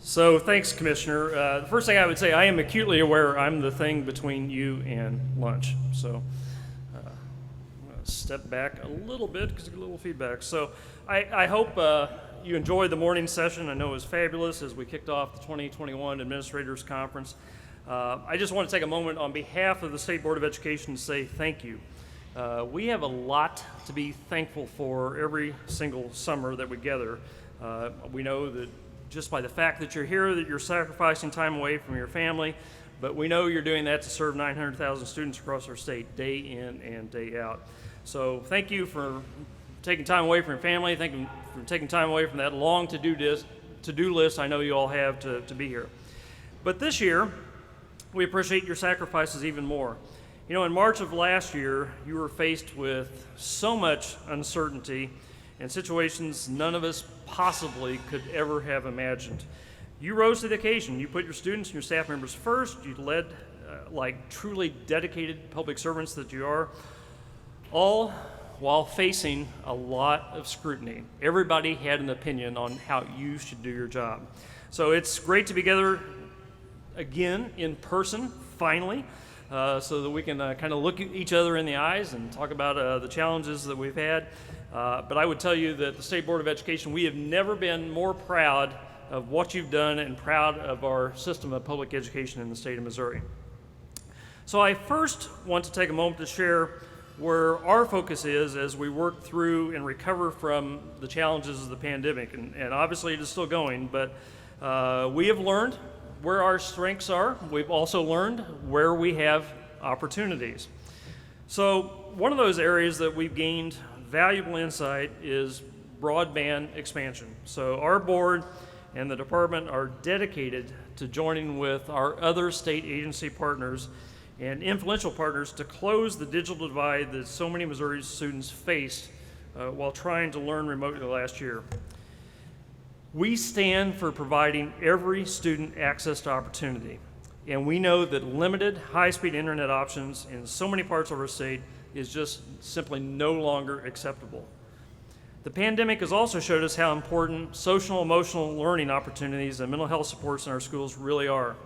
So thanks, Commissioner. The first thing I would say, I am acutely aware I'm the thing between you and lunch. So I'm going to step back a little bit because I get a little feedback. So I hope you enjoyed the morning session. I know it was fabulous as we kicked off the 2021 Administrators Conference. I just want to take a moment on behalf of the State Board of Education to say thank you. We have a lot to be thankful for every single summer that we gather. We know that just by the fact that you're here, that you're sacrificing time away from your family, but we know you're doing that to serve 900,000 students across our state, day in and day out. So thank you for taking time away from your family. Thank you for taking time away from that long to-do list I know you all have to be here. But this year, we appreciate your sacrifices even more. You know, in March of last year, you were faced with so much uncertainty and situations none of us possibly could ever have imagined. You rose to the occasion. You put your students and your staff members first. You led like truly dedicated public servants that you are, all while facing a lot of scrutiny. Everybody had an opinion on how you should do your job. So it's great to be together again in person, finally, so that we can kind of look at each other in the eyes and talk about the challenges that we've had. But I would tell you that the State Board of Education, we have never been more proud of what you've done and proud of our system of public education in the state of Missouri. So I first want to take a moment to share where our focus is as we work through and recover from the challenges of the pandemic. And obviously it is still going, but we have learned where our strengths are. We've also learned where we have opportunities. So one of those areas that we've gained valuable insight is broadband expansion. So our board and the department are dedicated to joining with our other state agency partners and influential partners to close the digital divide that so many Missouri students faced while trying to learn remotely last year. We stand for providing every student access to opportunity, and we know that limited high-speed internet options in so many parts of our state is just simply no longer acceptable. The pandemic has also showed us how important social emotional learning opportunities and mental health supports in our schools really are.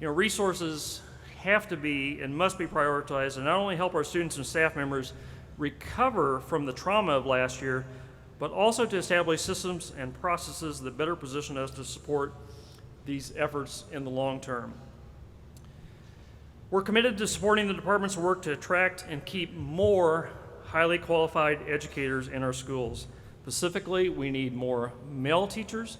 You know, resources have to be and must be prioritized and not only help our students and staff members recover from the trauma of last year, but also to establish systems and processes that better position us to support these efforts in the long term. We're committed to supporting the department's work to attract and keep more highly qualified educators in our schools. Specifically, we need more male teachers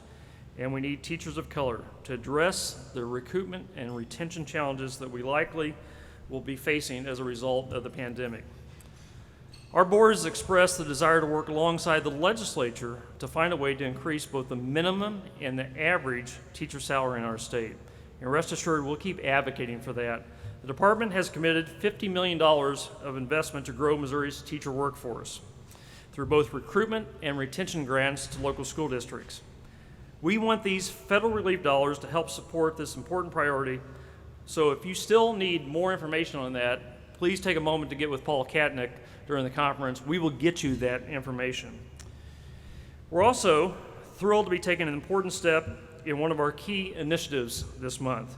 and we need teachers of color to address the recruitment and retention challenges that we likely will be facing as a result of the pandemic. Our board has expressed the desire to work alongside the legislature to find a way to increase both the minimum and the average teacher salary in our state. And rest assured, we'll keep advocating for that. The department has committed $50 million of investment to grow Missouri's teacher workforce through both recruitment and retention grants to local school districts. We want these federal relief dollars to help support this important priority. So if you still need more information on that, please take a moment to get with Paul Katnick during the conference. We will get you that information. We're also thrilled to be taking an important step in one of our key initiatives this month.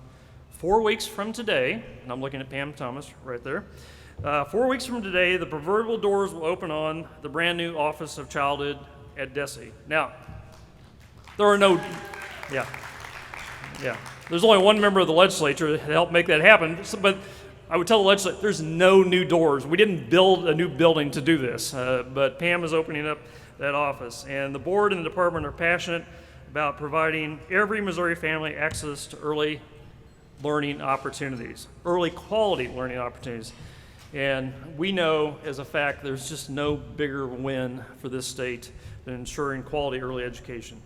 4 weeks from today, and I'm looking at Pam Thomas right there, 4 weeks from today, the proverbial doors will open on the brand new Office of Childhood at DESE. Now, there are no, there's only one member of the legislature that helped make that happen, but I would tell the legislature there's no new doors. We didn't build a new building to do this, but Pam is opening up that office. And the board and the department are passionate about providing every Missouri family access to early learning opportunities, early quality learning opportunities. And we know as a fact there's just no bigger win for this state than ensuring quality early education.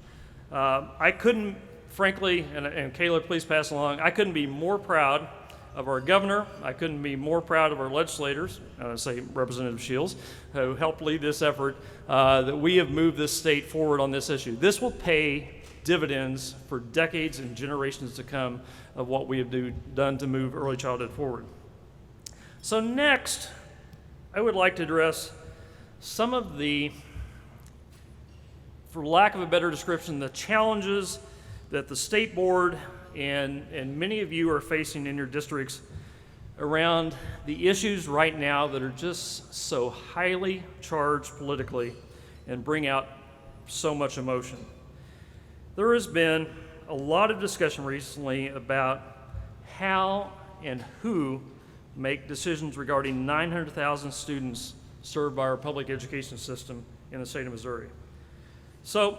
I couldn't, frankly, and Kayla, please pass along, I couldn't be more proud of our governor. I couldn't be more proud of our legislators, say Representative Shields, who helped lead this effort, that we have moved this state forward on this issue. This will pay dividends for decades and generations to come of what we have done to move early childhood forward. So next, I would like to address some of the, for lack of a better description, the challenges that the state board and many of you are facing in your districts around the issues right now that are just so highly charged politically and bring out so much emotion. There has been a lot of discussion recently about how and who make decisions regarding 900,000 students served by our public education system in the state of Missouri. So,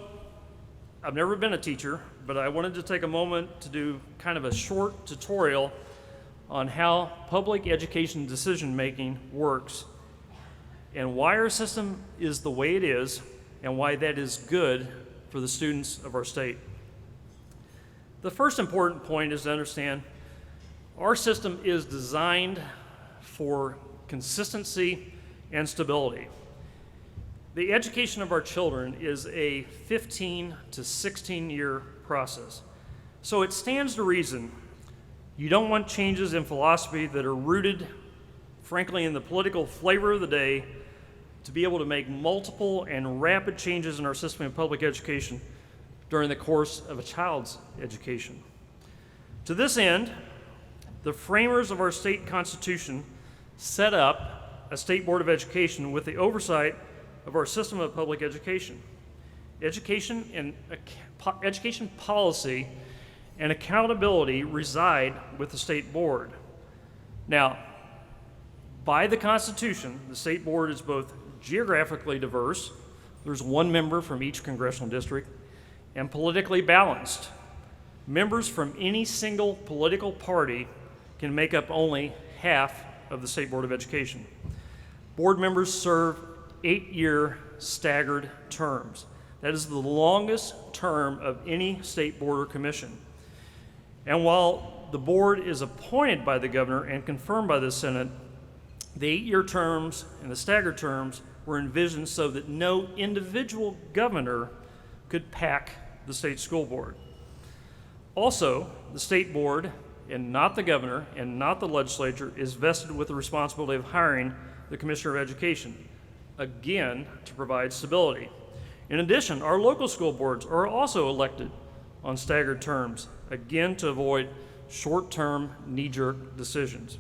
I've never been a teacher, but I wanted to take a moment to do kind of a short tutorial on how public education decision-making works and why our system is the way it is and why that is good for the students of our state. The first important point is to understand our system is designed for consistency and stability. The education of our children is a 15 to 16 year process. So it stands to reason you don't want changes in philosophy that are rooted, frankly, in the political flavor of the day to be able to make multiple and rapid changes in our system of public education during the course of a child's education. To this end, the framers of our state constitution set up a state board of education with the oversight of our system of public education. Education policy and accountability reside with the state board. Now, by the Constitution, the state board is both geographically diverse, there's one member from each congressional district, and politically balanced. Members from any single political party can make up only half of the State Board of Education. Board members serve 8-year staggered terms. That is the longest term of any state board or commission. And while the board is appointed by the governor and confirmed by the Senate, the 8-year terms and the staggered terms were envisioned so that no individual governor could pack the state school board. Also, the state board, and not the governor and not the legislature, is vested with the responsibility of hiring the Commissioner of Education, again, to provide stability. In addition, our local school boards are also elected on staggered terms, again to avoid short-term knee-jerk decisions.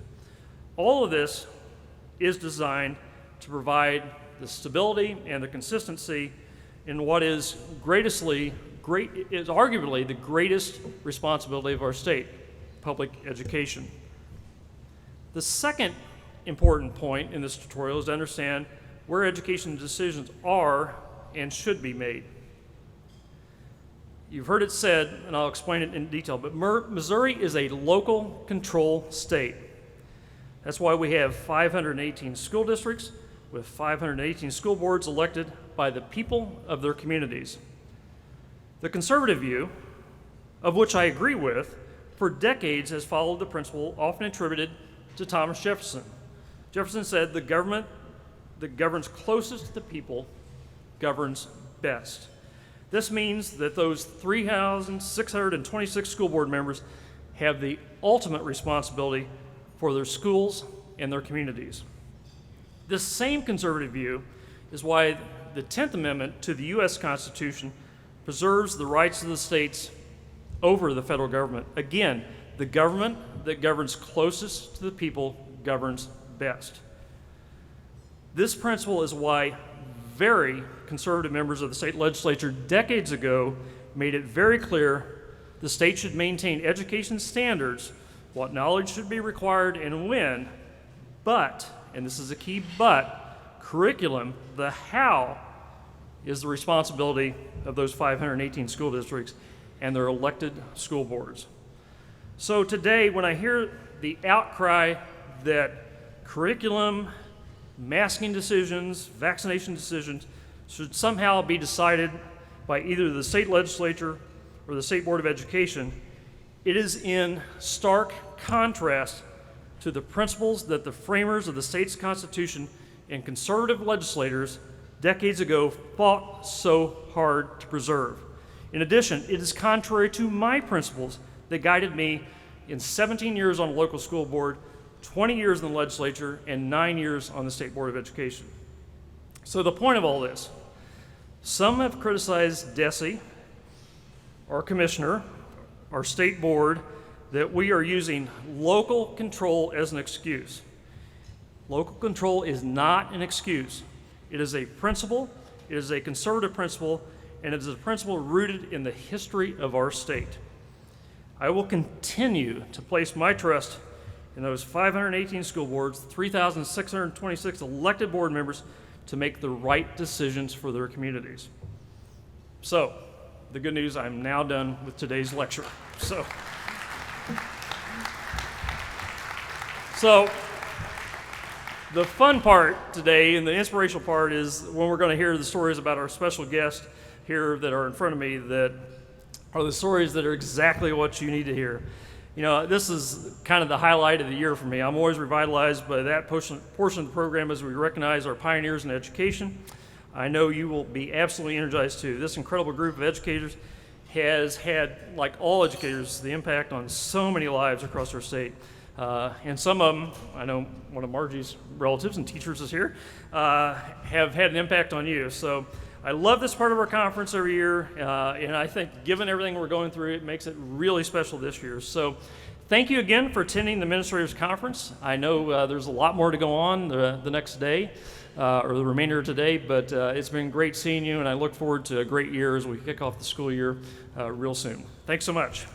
All of this is designed to provide the stability and the consistency in what is arguably the greatest responsibility of our state, public education. The second important point in this tutorial is to understand where education decisions are and should be made. You've heard it said, and I'll explain it in detail, but Missouri is a local control state. That's why we have 518 school districts with 518 school boards elected by the people of their communities. The conservative view, of which I agree with, for decades has followed the principle often attributed to Thomas Jefferson. Jefferson said, "The government that governs closest to the people governs best." This means that those 3,626 school board members have the ultimate responsibility for their schools and their communities. This same conservative view is why the 10th Amendment to the U.S. Constitution preserves the rights of the states over the federal government. Again, the government that governs closest to the people governs best. This principle is why very conservative members of the state legislature decades ago made it very clear the state should maintain education standards, what knowledge should be required and when, but, and this is a key but, curriculum, the how, is the responsibility of those 518 school districts and their elected school boards. So today, when I hear the outcry that curriculum, masking decisions, vaccination decisions should somehow be decided by either the state legislature or the State Board of Education, it is in stark contrast to the principles that the framers of the state's constitution and conservative legislators decades ago fought so hard to preserve. In addition, it is contrary to my principles that guided me in 17 years on a local school board, 20 years in the legislature, and 9 years on the State Board of Education. So the point of all this, some have criticized DESE, our commissioner, our state board, that we are using local control as an excuse. Local control is not an excuse. It is a principle, it is a conservative principle, and it is a principle rooted in the history of our state. I will continue to place my trust in those 518 school boards, 3,626 elected board members to make the right decisions for their communities. So, the good news, I'm now done with today's lecture. So the fun part today and the inspirational part is when we're going to hear the stories about our special guests here that are in front of me that are the stories that are exactly what you need to hear. You know, this is kind of the highlight of the year for me. I'm always revitalized by that portion of the program as we recognize our pioneers in education. I know you will be absolutely energized too. This incredible group of educators has had, like all educators, the impact on so many lives across our state. And some of them, I know one of Margie's relatives and teachers is here, have had an impact on you. So I love this part of our conference every year, and I think given everything we're going through, it makes it really special this year. So thank you again for attending the Administrators Conference. I know there's a lot more to go on the next day, or the remainder of today, but it's been great seeing you, and I look forward to a great year as we kick off the school year real soon. Thanks so much.